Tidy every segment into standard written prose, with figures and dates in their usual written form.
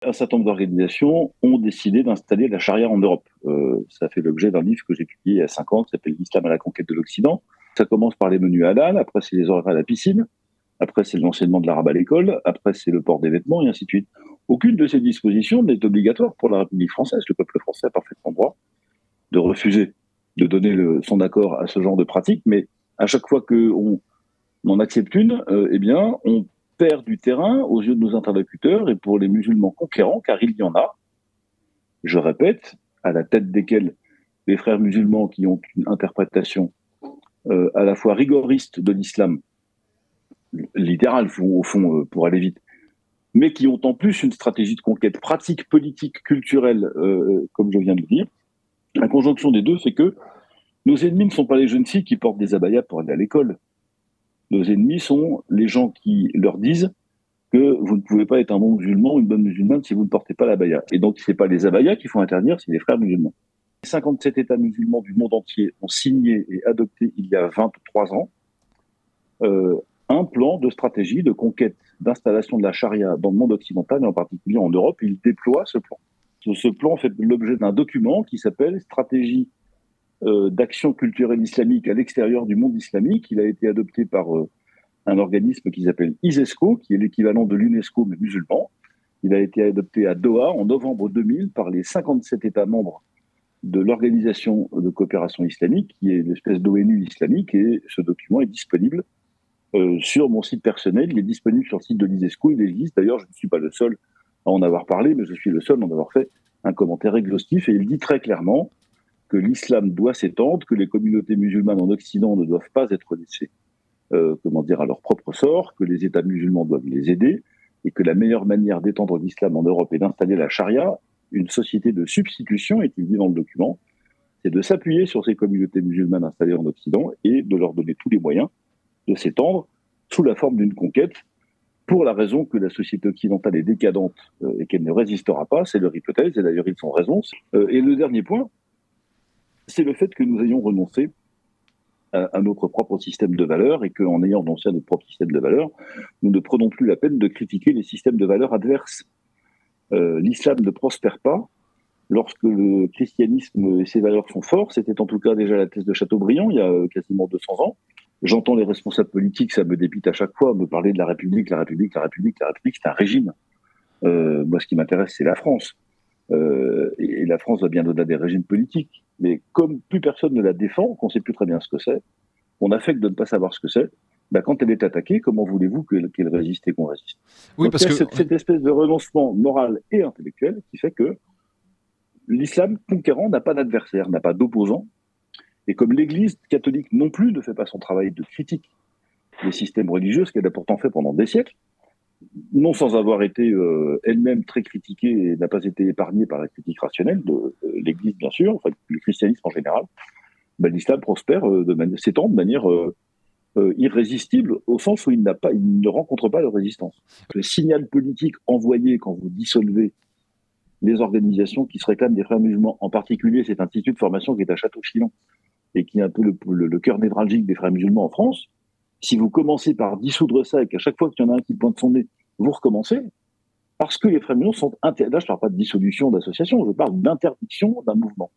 Un certain nombre d'organisations ont décidé d'installer la charia en Europe. Ça fait l'objet d'un livre que j'ai publié il y a 5 ans qui s'appelle «L'Islam à la conquête de l'Occident». Ça commence par les menus halal, après c'est les horaires à la piscine, après c'est l'enseignement de l'arabe à l'école, après c'est le port des vêtements et ainsi de suite. Aucune de ces dispositions n'est obligatoire pour la République française. Le peuple français a parfaitement droit de refuser de donner son accord à ce genre de pratique, mais à chaque fois qu'on en accepte une, eh bien, on perd du terrain aux yeux de nos interlocuteurs et pour les musulmans conquérants, car il y en a, je répète, à la tête desquels les frères musulmans qui ont une interprétation à la fois rigoriste de l'islam, littérale au fond, pour aller vite, mais qui ont en plus une stratégie de conquête pratique, politique, culturelle, comme je viens de le dire. La conjonction des deux fait que nos ennemis ne sont pas les jeunes filles qui portent des abayas pour aller à l'école. Nos ennemis sont les gens qui leur disent que vous ne pouvez pas être un bon musulman ou une bonne musulmane si vous ne portez pas l'abaya. Et donc, ce n'est pas les abayas qu'il faut interdire, c'est les frères musulmans. 57 États musulmans du monde entier ont signé et adopté il y a 23 ans un plan de stratégie de conquête, d'installation de la charia dans le monde occidental et en particulier en Europe. Ils déploient ce plan. Ce plan fait l'objet d'un document qui s'appelle Stratégie d'action culturelle islamique à l'extérieur du monde islamique. Il a été adopté par un organisme qui s'appelle ISESCO, qui est l'équivalent de l'UNESCO mais musulman. Il a été adopté à Doha en novembre 2000 par les 57 États membres de l'Organisation de coopération islamique, qui est l'espèce d'ONU islamique, et ce document est disponible sur mon site personnel. Il est disponible sur le site de l'ISESCO. Il existe, d'ailleurs, je ne suis pas le seul à en avoir parlé, mais je suis le seul à en avoir fait un commentaire exhaustif, et il dit très clairement que l'islam doit s'étendre, que les communautés musulmanes en Occident ne doivent pas être laissées à leur propre sort, que les États musulmans doivent les aider, et que la meilleure manière d'étendre l'islam en Europe et d'installer la charia, une société de substitution, est-il dit dans le document, c'est de s'appuyer sur ces communautés musulmanes installées en Occident et de leur donner tous les moyens de s'étendre sous la forme d'une conquête, pour la raison que la société occidentale est décadente et qu'elle ne résistera pas. C'est leur hypothèse, et d'ailleurs ils ont raison. Et le dernier point, c'est le fait que nous ayons renoncé à notre propre système de valeurs et qu'en ayant renoncé à notre propre système de valeurs, nous ne prenons plus la peine de critiquer les systèmes de valeurs adverses. L'islam ne prospère pas lorsque le christianisme et ses valeurs sont forts. C'était en tout cas déjà la thèse de Chateaubriand il y a quasiment 200 ans. J'entends les responsables politiques, ça me dépite à chaque fois, me parler de la République, la République, la République, la République, c'est un régime. Moi, ce qui m'intéresse, c'est la France. Et la France va bien au-delà des régimes politiques. Mais comme plus personne ne la défend, qu'on ne sait plus très bien ce que c'est, qu'on affecte de ne pas savoir ce que c'est, bah, quand elle est attaquée, comment voulez-vous qu'elle résiste et qu'on résiste? Oui, Donc parce il y a que cette espèce de renoncement moral et intellectuel qui fait que l'islam conquérant n'a pas d'adversaire, n'a pas d'opposant. Et comme l'Église catholique non plus ne fait pas son travail de critique des systèmes religieux, ce qu'elle a pourtant fait pendant des siècles, non sans avoir été elle-même très critiquée et n'a pas été épargnée par la critique rationnelle de l'Église, bien sûr, enfin, le christianisme en général, ben, l'islam prospère, s'étend de manière irrésistible, au sens où il ne rencontre pas de résistance. Le signal politique envoyé quand vous dissolvez les organisations qui se réclament des frères musulmans, en particulier cet institut de formation qui est à Château-Chinon et qui est un peu le cœur névralgique des frères musulmans en France, si vous commencez par dissoudre ça et qu'à chaque fois qu'il y en a un qui pointe son nez, vous recommencez, parce que les frères musulmans sont interdits. Là, je ne parle pas de dissolution d'association, je parle d'interdiction d'un mouvement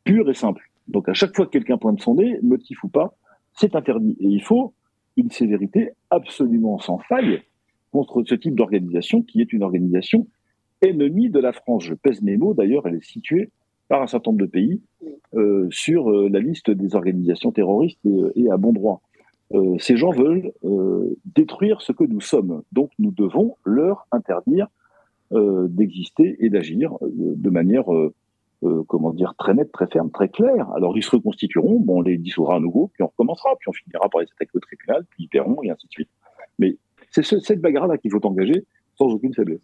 pur et simple. Donc à chaque fois que quelqu'un pointe son nez, motif ou pas, c'est interdit. Et il faut une sévérité absolument sans faille contre ce type d'organisation qui est une organisation ennemie de la France. Je pèse mes mots, d'ailleurs, elle est située par un certain nombre de pays sur la liste des organisations terroristes et à bon droit. Ces gens veulent détruire ce que nous sommes. Donc nous devons leur interdire d'exister et d'agir de manière très nette, très ferme, très claire. Alors ils se reconstitueront, bon, on les dissoudra à nouveau, puis on recommencera, puis on finira par les attaquer au tribunal, puis ils paieront, et ainsi de suite. Mais c'est cette bagarre-là qu'il faut engager sans aucune faiblesse.